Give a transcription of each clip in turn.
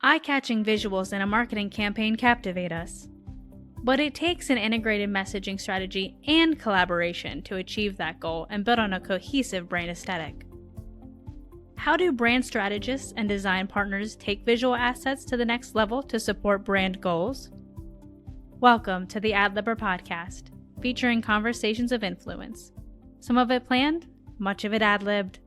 Eye-catching visuals in a marketing campaign captivate us. But it takes an integrated messaging strategy and collaboration to achieve that goal and build on a cohesive brand aesthetic. How do brand strategists and design partners take visual assets to the next level to support brand goals? Welcome to the Adlibber podcast, featuring conversations of influence. Some of it planned, much of it ad-libbed.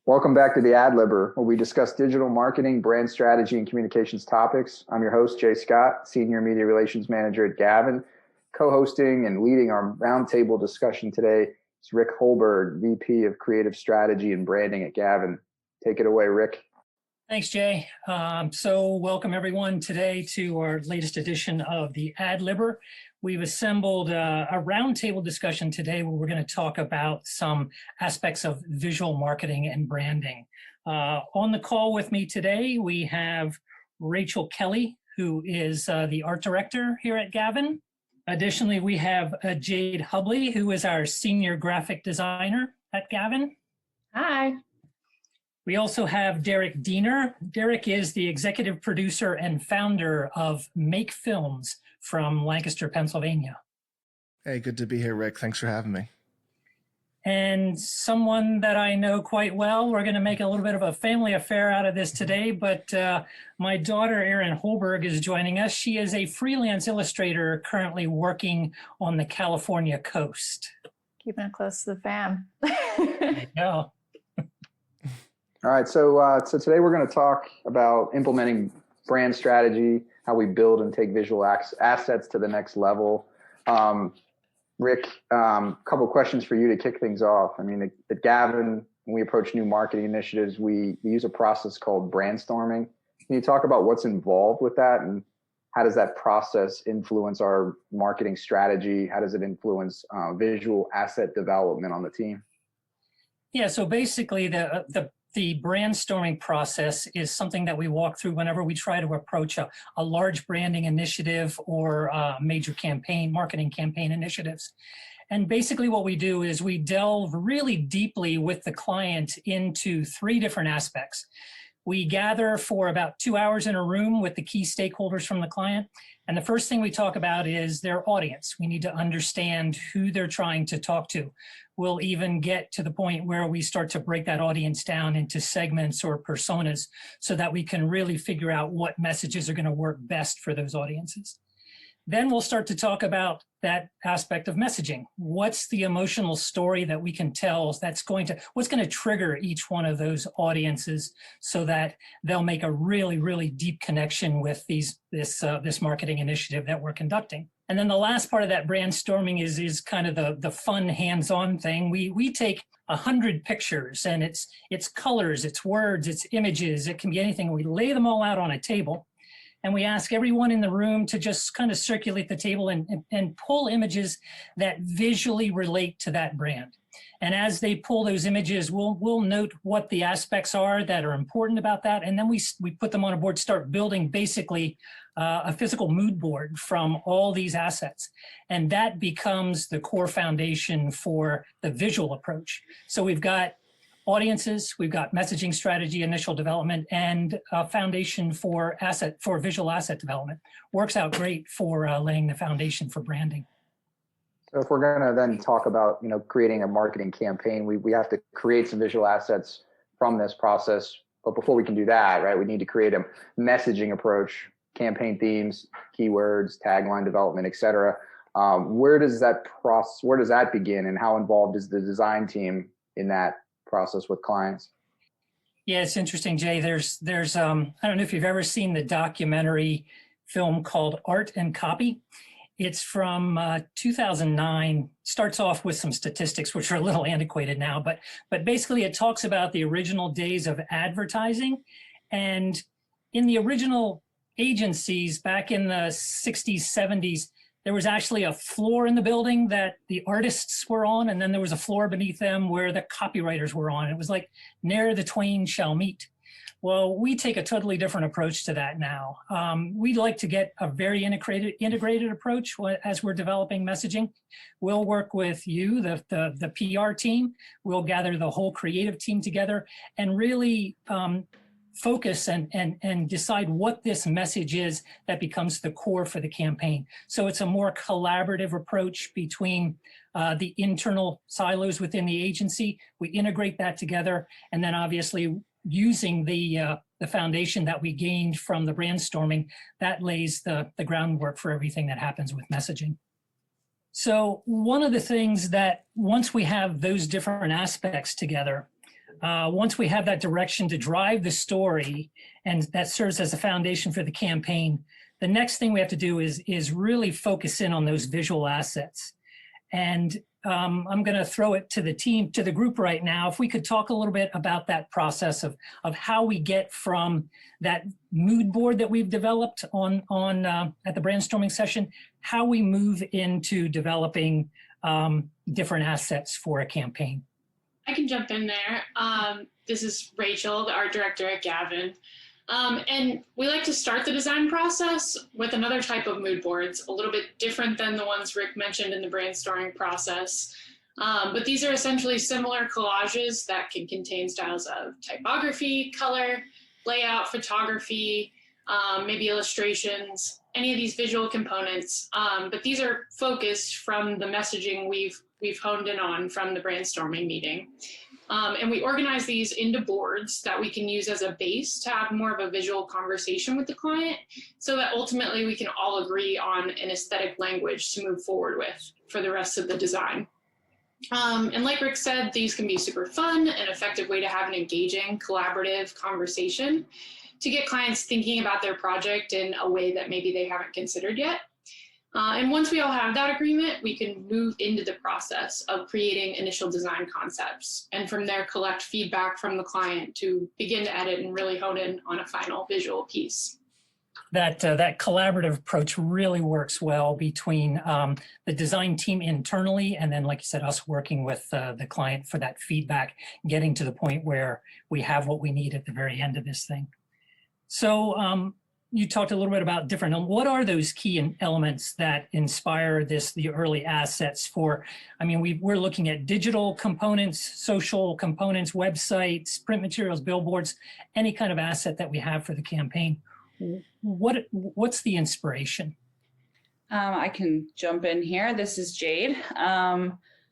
Welcome back to the Adlibber, where we discuss digital marketing, brand strategy, and communications topics. I'm your host, Jay Scott, Senior Media Relations Manager at Gavin. Co-hosting and leading our roundtable discussion today is Rick Holberg, VP of Creative Strategy and Branding at Gavin. Take it away, Rick. Thanks, Jay. So welcome everyone today to our latest edition of the Adlibber. We've assembled a roundtable discussion today where we're going to talk about some aspects of visual marketing and branding. On the call with me today, we have Rachel Kelly, who is the art director here at Gavin. Additionally, we have Jade Hubley, who is our senior graphic designer at Gavin. Hi. We also have Derek Diener. Derek is the executive producer and founder of Make Films from Lancaster, Pennsylvania. Hey, good to be here, Rick. Thanks for having me. And someone that I know quite well. We're going to make a little bit of a family affair out of this today, but my daughter, Erin Holberg, is joining us. She is a freelance illustrator currently working on the California coast. Keeping it close to the fam. There you go. All right, so today we're going to talk about implementing brand strategy, how we build and take visual assets to the next level. Rick, a couple of questions for you to kick things off. I mean, at Gavin, when we approach new marketing initiatives, we use a process called brandstorming. Can you talk about what's involved with that, and how does that process influence our marketing strategy? How does it influence visual asset development on the team? Yeah, so basically the brandstorming process is something that we walk through whenever we try to approach a large branding initiative or major marketing campaign initiatives. And basically what we do is we delve really deeply with the client into three different aspects. We gather for about 2 hours in a room with the key stakeholders from the client. And the first thing we talk about is their audience. We need to understand who they're trying to talk to. We'll even get to the point where we start to break that audience down into segments or personas so that we can really figure out what messages are going to work best for those audiences. Then we'll start to talk about that aspect of messaging. What's the emotional story that we can tell what's going to trigger each one of those audiences so that they'll make a really, really deep connection with this marketing initiative that we're conducting. And then the last part of that brainstorming is kind of the fun hands-on thing. We take 100 pictures, and it's colors, it's words, it's images, it can be anything. We lay them all out on a table. And we ask everyone in the room to just kind of circulate the table and pull images that visually relate to that brand. And as they pull those images, we'll note what the aspects are that are important about that. And then we put them on a board, start building basically a physical mood board from all these assets. And that becomes the core foundation for the visual approach. So we've got audiences, we've got messaging strategy, initial development, and a foundation for visual asset development. Works out great for laying the foundation for branding. So if we're going to then talk about, creating a marketing campaign, we have to create some visual assets from this process. But before we can do that, right, we need to create a messaging approach, campaign themes, keywords, tagline development, et cetera. Where does that begin, and how involved is the design team in that process with clients? Yeah, it's interesting, Jay. There's I don't know if you've ever seen the documentary film called Art and Copy. It's from 2009. Starts off with some statistics, which are a little antiquated now, but basically it talks about the original days of advertising. And in the original agencies back in the 60s, 70s, there was actually a floor in the building that the artists were on, and then there was a floor beneath them where the copywriters were on. It was like, ne'er the twain shall meet. Well, we take a totally different approach to that now. We'd like to get a very integrated approach as we're developing messaging. We'll work with you, the PR team. We'll gather the whole creative team together and really focus and decide what this message is that becomes the core for the campaign. So it's a more collaborative approach between the internal silos within the agency. We integrate that together, and then obviously using the foundation that we gained from the brainstorming, that lays the groundwork for everything that happens with messaging. So one of the things that once we have those different aspects together, once we have that direction to drive the story, and that serves as a foundation for the campaign, the next thing we have to do is really focus in on those visual assets. And I'm going to throw it to the team, to the group right now. If we could talk a little bit about that process of how we get from that mood board that we've developed on at the brainstorming session, how we move into developing different assets for a campaign. I can jump in there. This is Rachel, the art director at Gavin. And we like to start the design process with another type of mood boards, a little bit different than the ones Rick mentioned in the brainstorming process. But these are essentially similar collages that can contain styles of typography, color, layout, photography, maybe illustrations, any of these visual components. But these are focused from the messaging we've honed in on from the brainstorming meeting. And we organize these into boards that we can use as a base to have more of a visual conversation with the client, so that ultimately we can all agree on an aesthetic language to move forward with for the rest of the design. And like Rick said, these can be super fun and effective way to have an engaging, collaborative conversation to get clients thinking about their project in a way that maybe they haven't considered yet. And once we all have that agreement, we can move into the process of creating initial design concepts, and from there collect feedback from the client to begin to edit and really hone in on a final visual piece. That collaborative approach really works well between the design team internally, and then, like you said, us working with the client for that feedback, getting to the point where we have what we need at the very end of this thing. So you talked a little bit about what are those key elements that inspire the early assets for, I mean, we're looking at digital components, social components, websites, print materials, billboards, any kind of asset that we have for the campaign. What's the inspiration? I can jump in here. This is Jade.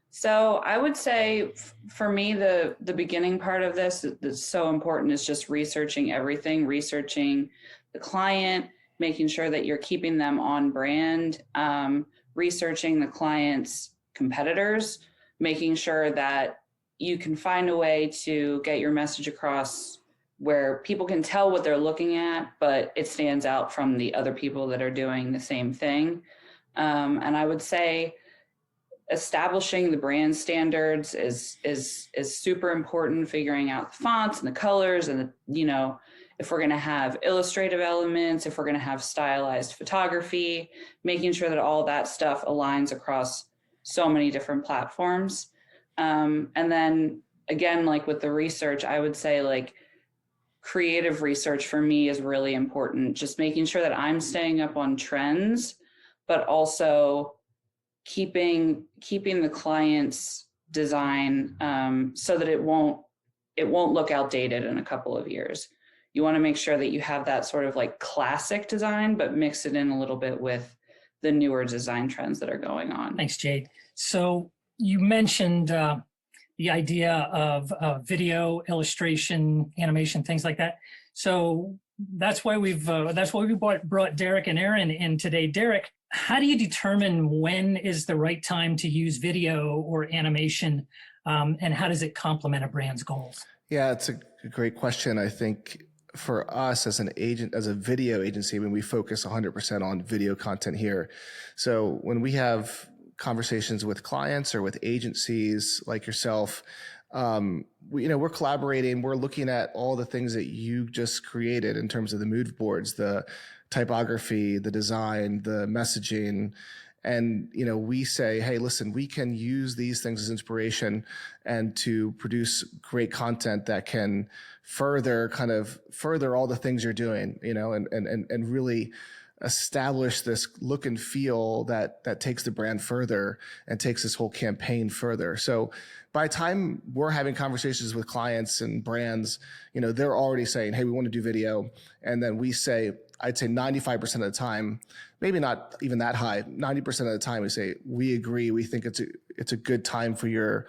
So I would say for me, the beginning part of this that's so important is just researching everything, researching the client, making sure that you're keeping them on brand, researching the client's competitors, making sure that you can find a way to get your message across where people can tell what they're looking at, but it stands out from the other people that are doing the same thing. And I would say establishing the brand standards is super important, figuring out the fonts and the colors and if we're going to have illustrative elements, if we're going to have stylized photography, making sure that all that stuff aligns across so many different platforms. And then again, like with the research, I would say like creative research for me is really important. Just making sure that I'm staying up on trends, but also keeping the client's design so that it won't look outdated in a couple of years. You want to make sure that you have that sort of like classic design, but mix it in a little bit with the newer design trends that are going on. Thanks, Jade. So you mentioned the idea of video, illustration, animation, things like that. So that's why we brought Derek and Aaron in today. Derek, how do you determine when is the right time to use video or animation, and how does it complement a brand's goals? Yeah, it's a great question. I think for us as a video agency, when we focus 100% on video content here. So when we have conversations with clients or with agencies like yourself, we're collaborating, we're looking at all the things that you just created in terms of the mood boards, the typography, the design, the messaging. And, we say, hey, listen, we can use these things as inspiration and to produce great content that can further all the things you're doing, and really establish this look and feel that takes the brand further and takes this whole campaign further. So by the time we're having conversations with clients and brands, they're already saying, hey, we want to do video. And then we say, I'd say 95% of the time, maybe not even that high, 90% of the time we say, we agree, we think it's a good time for your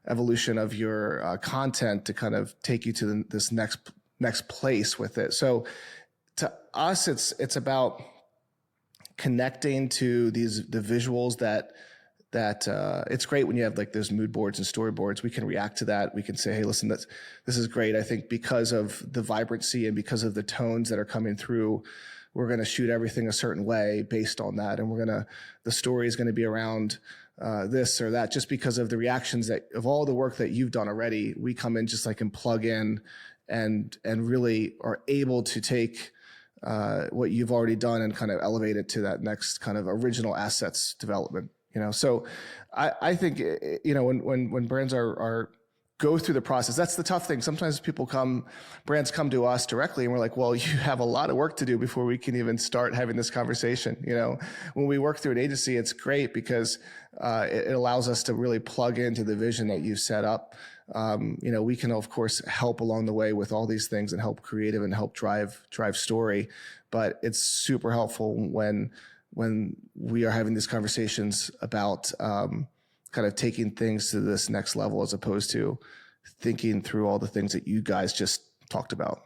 evolution of your content to kind of take you to this next place with it. So to us, it's about connecting to the visuals that it's great when you have like those mood boards and storyboards. We can react to that. We can say, hey, listen, this is great. I think because of the vibrancy and because of the tones that are coming through, we're going to shoot everything a certain way based on that. And the story is going to be around this or that, just because of the reactions of all the work that you've done already. We come in just like and plug in and really are able to take what you've already done and kind of elevate it to that next kind of original assets development. So I think when brands are go through the process, that's the tough thing. Sometimes brands come to us directly and we're like, well, you have a lot of work to do before we can even start having this conversation. When we work through an agency, it's great because it allows us to really plug into the vision that you've set up. We can of course help along the way with all these things and help creative and help drive story, but it's super helpful when we are having these conversations about kind of taking things to this next level as opposed to thinking through all the things that you guys just talked about.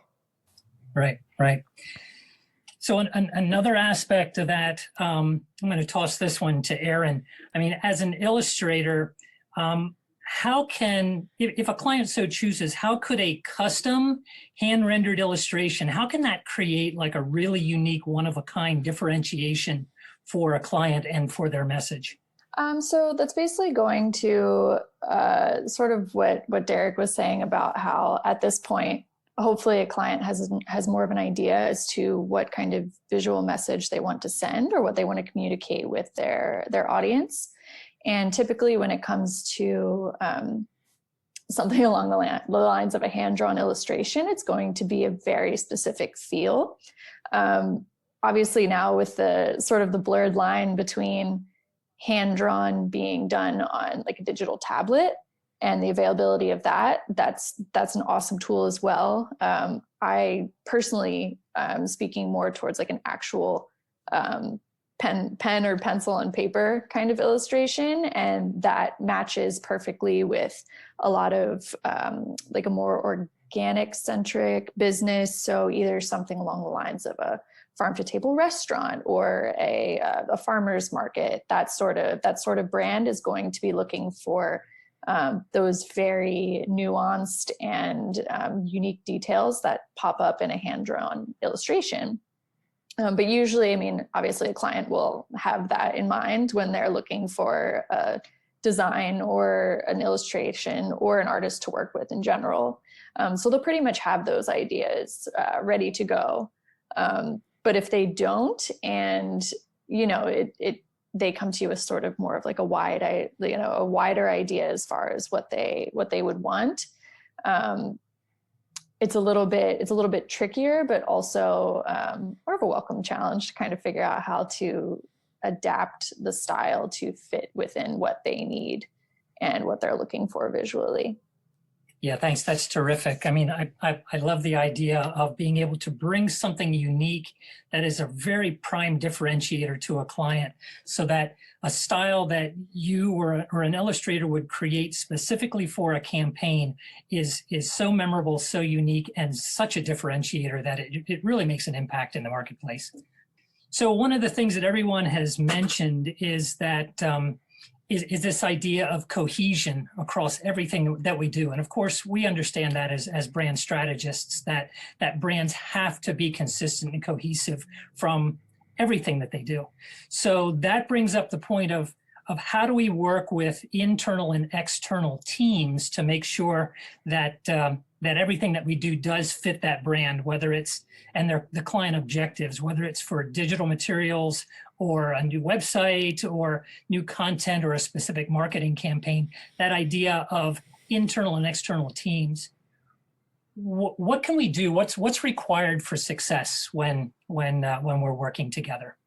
Right. So another aspect of that, I'm going to toss this one to Aaron. I mean, as an illustrator, how can, if a client so chooses, how could a custom hand-rendered illustration, how can that create like a really unique, one-of-a-kind differentiation for a client and for their message? So that's basically going to sort of what Derek was saying about how at this point, hopefully a client has more of an idea as to what kind of visual message they want to send or what they want to communicate with their audience. And typically when it comes to something along the lines of a hand-drawn illustration, it's going to be a very specific feel. Obviously now with the sort of the blurred line between hand-drawn being done on like a digital tablet and the availability of that's an awesome tool as well. I personally am speaking more towards like an actual pen or pencil and paper kind of illustration, and that matches perfectly with a lot of like a more organic centric business. So either something along the lines of a farm to table restaurant or a farmer's market, that sort of brand is going to be looking for those very nuanced and unique details that pop up in a hand-drawn illustration. But usually, I mean, obviously a client will have that in mind when they're looking for a design or an illustration or an artist to work with in general. So they'll pretty much have those ideas ready to go. But if they don't, and they come to you with sort of more of like a wider idea as far as what they would want. It's a little bit trickier, but also more of a welcome challenge to kind of figure out how to adapt the style to fit within what they need and what they're looking for visually. Yeah, thanks. That's terrific. I mean, I love the idea of being able to bring something unique that is a very prime differentiator to a client, so that a style that you or an illustrator would create specifically for a campaign is so memorable, so unique, and such a differentiator that it really makes an impact in the marketplace. So one of the things that everyone has mentioned is that is this idea of cohesion across everything that we do. And of course, we understand that as brand strategists, that brands have to be consistent and cohesive from everything that they do. So that brings up the point of how do we work with internal and external teams to make sure that that everything that we do does fit that brand, whether it's the client objectives, whether it's for digital materials or a new website or new content or a specific marketing campaign. That idea of internal and external teams. what can we do? What's required for success when we're working together?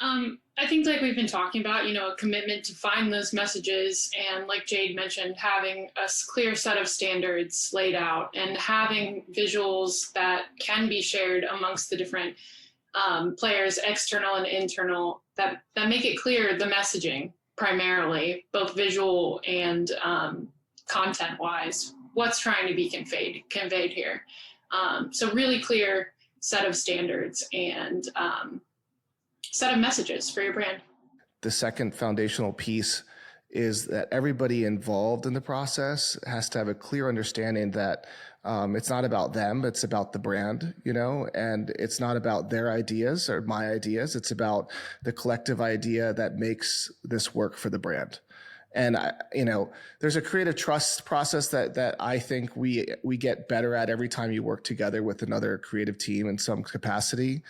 I think like we've been talking about, a commitment to find those messages, and like Jade mentioned, having a clear set of standards laid out and having visuals that can be shared amongst the different players, external and internal, that make it clear the messaging primarily, both visual and content-wise, what's trying to be conveyed here. So really clear set of standards and set of messages for your brand. The second foundational piece is that everybody involved in the process has to have a clear understanding that it's not about them, it's about the brand, and it's not about their ideas or my ideas. It's about the collective idea that makes this work for the brand. And there's a creative trust process that I think we get better at every time you work together with another creative team in some capacity,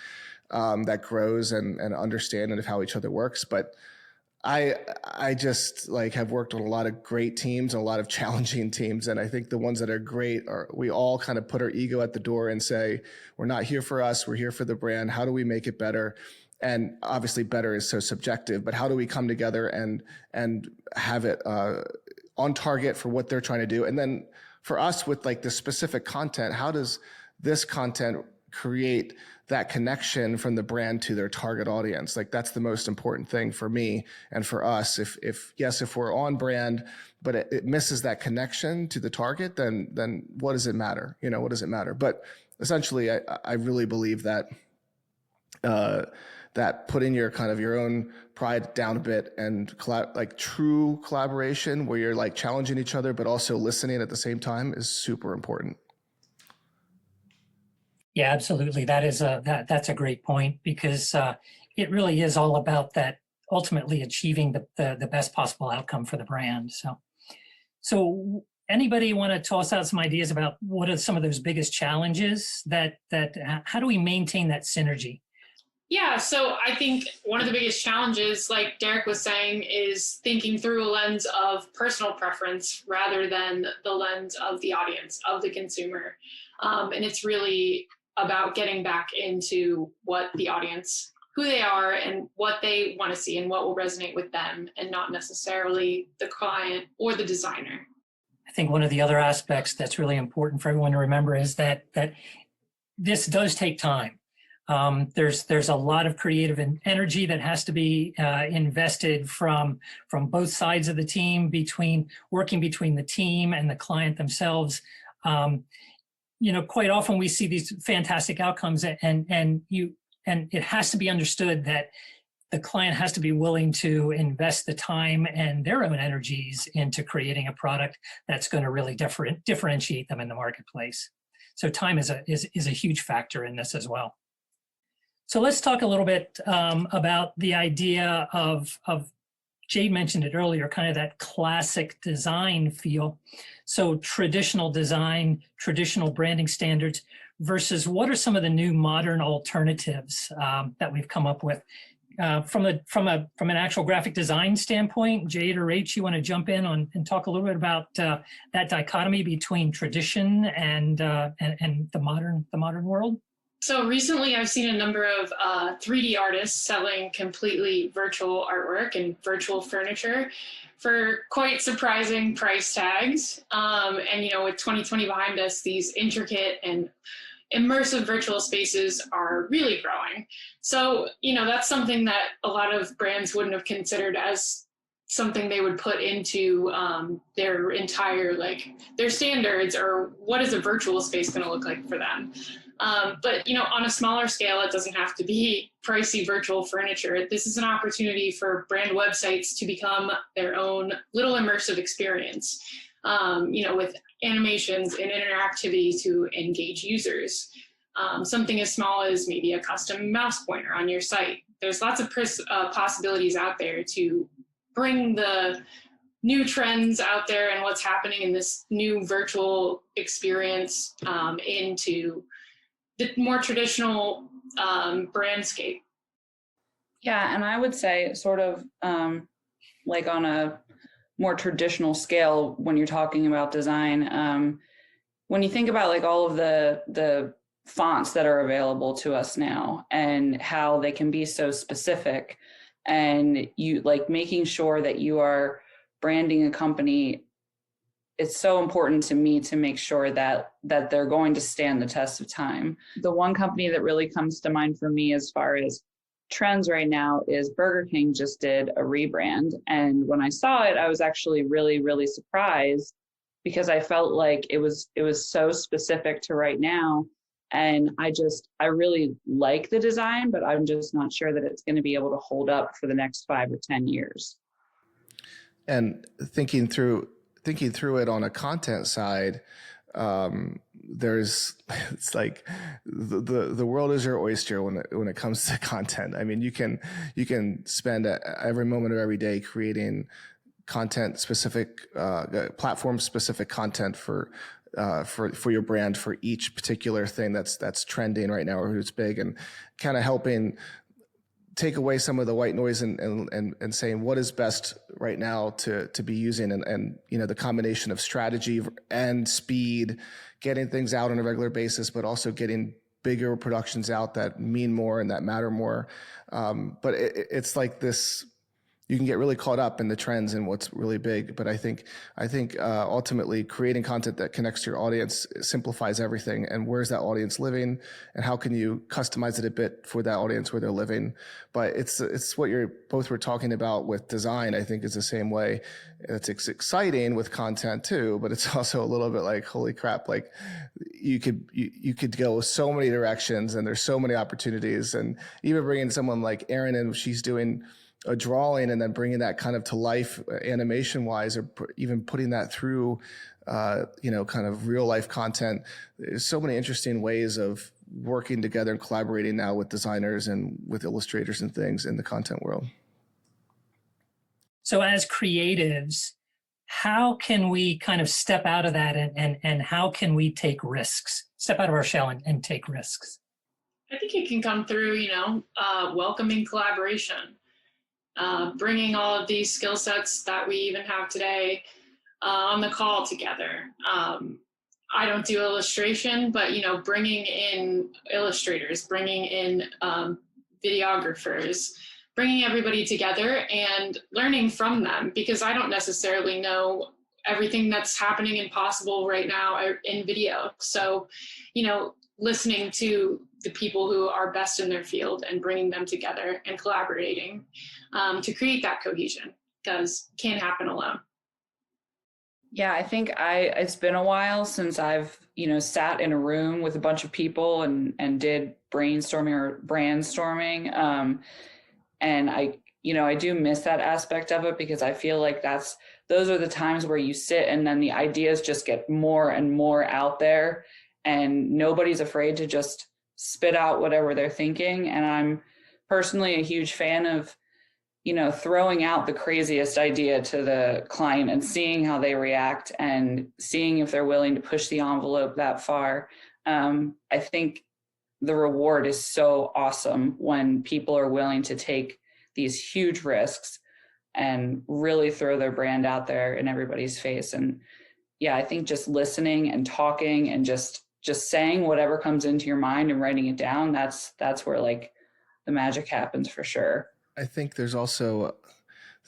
that grows and understanding of how each other works. But I just have worked on a lot of great teams and a lot of challenging teams. And I think the ones that are great we all kind of put our ego at the door and say, we're not here for us, we're here for the brand. How do we make it better? And obviously better is so subjective, but how do we come together and have it on target for what they're trying to do? And then for us with the specific content, how does this content create that connection from the brand to their target audience? That's the most important thing for me and for us. If we're on brand, but it misses that connection to the target, then what does it matter? What does it matter? But essentially, I really believe that that putting your own pride down a bit and true collaboration where you're challenging each other, but also listening at the same time is super important. Yeah, absolutely. That's a great point, because it really is all about that ultimately achieving the best possible outcome for the brand. So anybody want to toss out some ideas about what are some of those biggest challenges that how do we maintain that synergy? Yeah, so I think one of the biggest challenges, like Derek was saying, is thinking through a lens of personal preference rather than the lens of the audience, of the consumer. And it's really about getting back into what the audience, who they are and what they want to see and what will resonate with them, and not necessarily the client or the designer. I think one of the other aspects that's really important for everyone to remember is that this does take time. There's a lot of creative energy that has to be invested from both sides of the team, working between the team and the client themselves. Quite often we see these fantastic outcomes, and it has to be understood that the client has to be willing to invest the time and their own energies into creating a product that's going to really differentiate them in the marketplace. So time is a huge factor in this as well. So let's talk a little bit about the idea of Jade mentioned it earlier, kind of that classic design feel. So traditional design, traditional branding standards versus what are some of the new modern alternatives that we've come up with. From an actual graphic design standpoint, Jade or Rach, you want to jump in and talk a little bit about that dichotomy between tradition and the modern world? So recently I've seen a number of 3D artists selling completely virtual artwork and virtual furniture for quite surprising price tags. And, with 2020 behind us, these intricate and immersive virtual spaces are really growing. So, that's something that a lot of brands wouldn't have considered as something they would put into their entire, their standards, or what is a virtual space going to look like for them. But, on a smaller scale, it doesn't have to be pricey virtual furniture. This is an opportunity for brand websites to become their own little immersive experience, with animations and interactivity to engage users. Something as small as maybe a custom mouse pointer on your site. There's lots of possibilities out there to bring the new trends out there and what's happening in this new virtual experience into the more traditional brandscape. Yeah, and I would say sort of on a more traditional scale when you're talking about design, when you think about like all of the fonts that are available to us now and how they can be so specific, and you like making sure that you are branding a company, it's so important to me to make sure that they're going to stand the test of time. The one company that really comes to mind for me as far as trends right now is Burger King just did a rebrand. And when I saw it, I was actually really, really surprised because I felt like it was so specific to right now. And I really like the design, but I'm just not sure that it's going to be able to hold up for the next 5 or 10 years. And thinking through it on a content side, it's like the world is your oyster when it comes to content. I mean, you can spend every moment of every day creating content specific, platform specific content for your brand, for each particular thing that's trending right now or who's big, and kind of helping take away some of the white noise and saying what is best right now to be using, and the combination of strategy and speed, getting things out on a regular basis, but also getting bigger productions out that mean more and that matter more. But it's like this. You can get really caught up in the trends and what's really big, but I think ultimately creating content that connects to your audience simplifies everything. And where's that audience living, and how can you customize it a bit for that audience where they're living? But it's what you're both were talking about with design. I think is the same way. It's exciting with content too, but it's also a little bit like, holy crap! Like you could go so many directions, and there's so many opportunities. And even bringing someone like Erin in, she's doing a drawing and then bringing that kind of to life animation wise, or even putting that through, kind of real life content. There's so many interesting ways of working together and collaborating now with designers and with illustrators and things in the content world. So as creatives, how can we kind of step out of that and how can we take risks, step out of our shell and take risks? I think it can come through, welcoming collaboration. Bringing all of these skill sets that we even have today on the call together. I don't do illustration, but bringing in illustrators, bringing in videographers, bringing everybody together and learning from them, because I don't necessarily know everything that's happening and possible right now in video. So, listening to the people who are best in their field and bringing them together and collaborating to create that cohesion, because it can't happen alone. Yeah, I think it's been a while since I've, sat in a room with a bunch of people and did brainstorming or brandstorming. And I do miss that aspect of it, because I feel like those are the times where you sit and then the ideas just get more and more out there, and nobody's afraid to just spit out whatever they're thinking. And I'm personally a huge fan of, throwing out the craziest idea to the client and seeing how they react and seeing if they're willing to push the envelope that far. I think the reward is so awesome when people are willing to take these huge risks and really throw their brand out there in everybody's face. And yeah, I think just listening and talking and just saying whatever comes into your mind and writing it down, that's where like the magic happens for sure. I think there's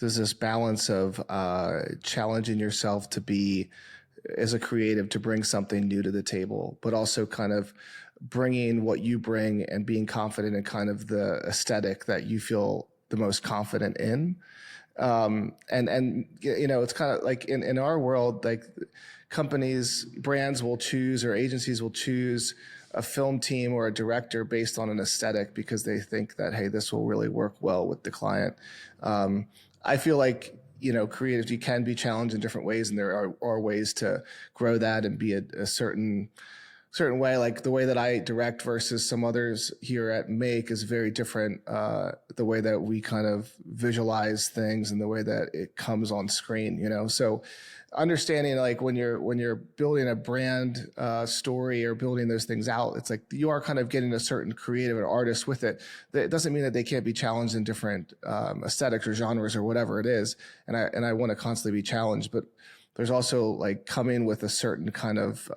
this balance of challenging yourself to be, as a creative, to bring something new to the table, but also kind of bringing what you bring and being confident in kind of the aesthetic that you feel the most confident in. It's kind of like in our world, like companies, brands will choose, or agencies will choose a film team or a director based on an aesthetic because they think that, hey, this will really work well with the client. I feel like, creatives, you can be challenged in different ways, and there are ways to grow that and be a certain way. Like the way that I direct versus some others here at Make is very different. The way that we kind of visualize things and the way that it comes on screen, so understanding like when you're building a brand story or building those things out, it's like you are kind of getting a certain creative or artist with it. It doesn't mean that they can't be challenged in different aesthetics or genres or whatever it is. And I want to constantly be challenged, but there's also like coming with a certain kind of,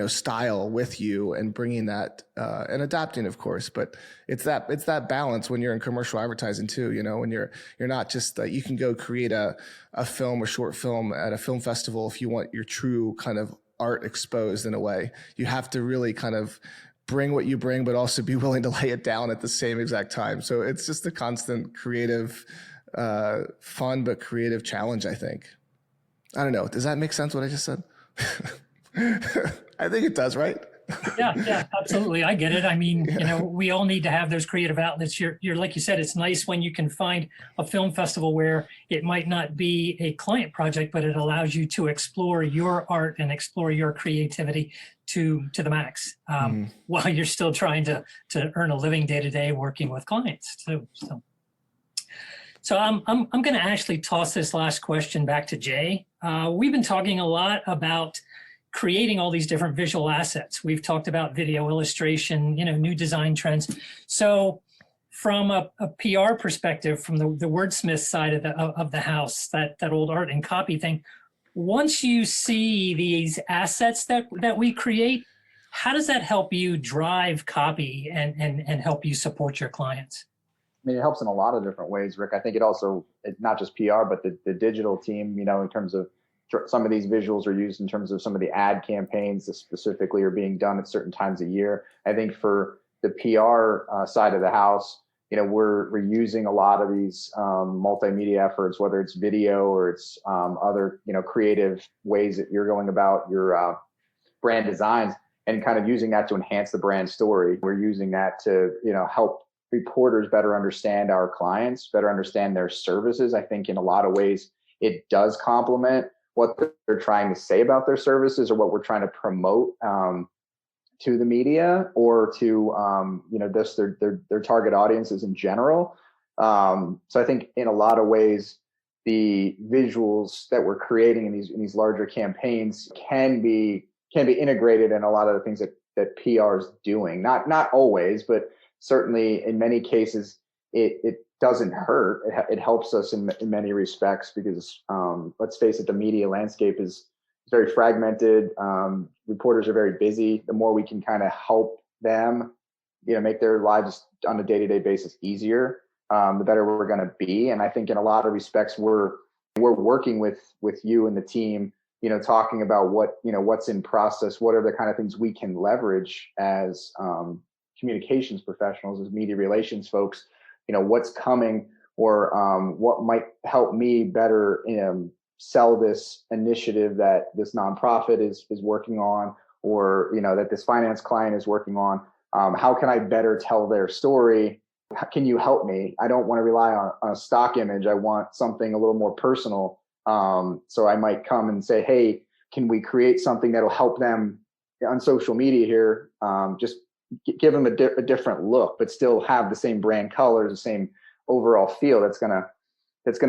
style with you and bringing that and adapting, of course. But it's that balance when you're in commercial advertising too. When you're not just you can go create a film or short film at a film festival if you want your true kind of art exposed in a way. You have to really kind of bring what you bring, but also be willing to lay it down at the same exact time. So it's just a constant creative, fun but creative challenge, I think. I don't know. Does that make sense what I just said? I think it does, right? Yeah, absolutely. I get it. I mean, we all need to have those creative outlets. You're like you said, it's nice when you can find a film festival where it might not be a client project, but it allows you to explore your art and explore your creativity to the max, while you're still trying to earn a living day to day working with clients too. So I'm going to actually toss this last question back to Jay. We've been talking a lot about creating all these different visual assets. We've talked about video illustration, new design trends. So from a PR perspective, from the wordsmith side of the house, that old art and copy thing, once you see these assets that we create, how does that help you drive copy and help you support your clients? I mean, it helps in a lot of different ways, Rick. I think it's not just PR, but the digital team, in terms of some of these visuals are used in terms of some of the ad campaigns that specifically are being done at certain times of year. I think for the PR side of the house, we're using a lot of these multimedia efforts, whether it's video or it's other, creative ways that you're going about your brand designs, and kind of using that to enhance the brand story. We're using that to, help reporters better understand our clients, better understand their services. I think in a lot of ways, it does complement what they're trying to say about their services or what we're trying to promote to the media or to just their target audiences in general. So I think in a lot of ways, the visuals that we're creating in these larger campaigns can be integrated in a lot of the things that PR is doing. Not always, but certainly in many cases, it doesn't hurt. It helps us in many respects because let's face it, the media landscape is very fragmented. Reporters are very busy. The more we can kind of help them, make their lives on a day-to-day basis easier, the better we're going to be. And I think in a lot of respects, we're working with you and the team, talking about what's in process, what are the kind of things we can leverage as communications professionals, as media relations folks, what's coming or what might help me better sell this initiative that this nonprofit is working on, or that this finance client is working on. How can I better tell their story? How can you help me? I don't want to rely on a stock image. I want something a little more personal. So I might come and say, hey, can we create something that'll help them on social media here? Just give them a different look, but still have the same brand colors, the same overall feel. That's gonna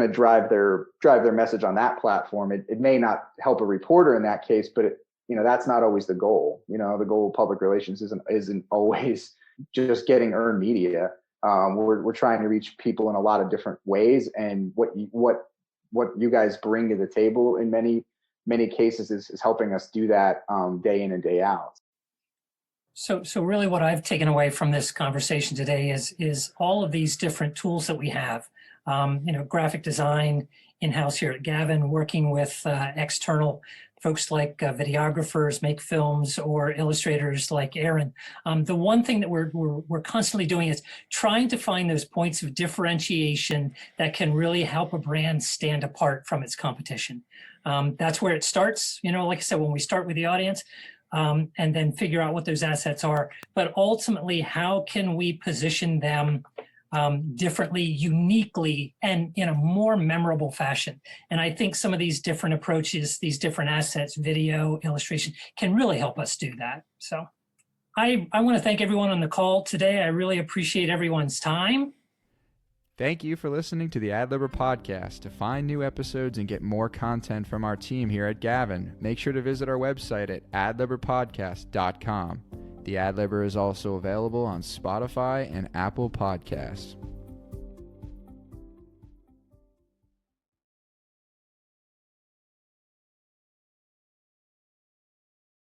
drive their message on that platform. It may not help a reporter in that case, but that's not always the goal. The goal of public relations isn't always just getting earned media. We're trying to reach people in a lot of different ways, and what you guys bring to the table in many cases is helping us do that day in and day out. So really what I've taken away from this conversation today is all of these different tools that we have, graphic design in-house here at Gavin, working with external folks like videographers, make films, or illustrators like Aaron. The one thing that we're constantly doing is trying to find those points of differentiation that can really help a brand stand apart from its competition. That's where it starts. Like I said, when we start with the audience, and then figure out what those assets are. But ultimately, how can we position them differently, uniquely, and in a more memorable fashion? And I think some of these different approaches, these different assets, video, illustration, can really help us do that. So I want to thank everyone on the call today. I really appreciate everyone's time. Thank you for listening to the Adlibber podcast. To find new episodes and get more content from our team here at Gavin, make sure to visit our website at adlibberpodcast.com. The Adlibber is also available on Spotify and Apple Podcasts.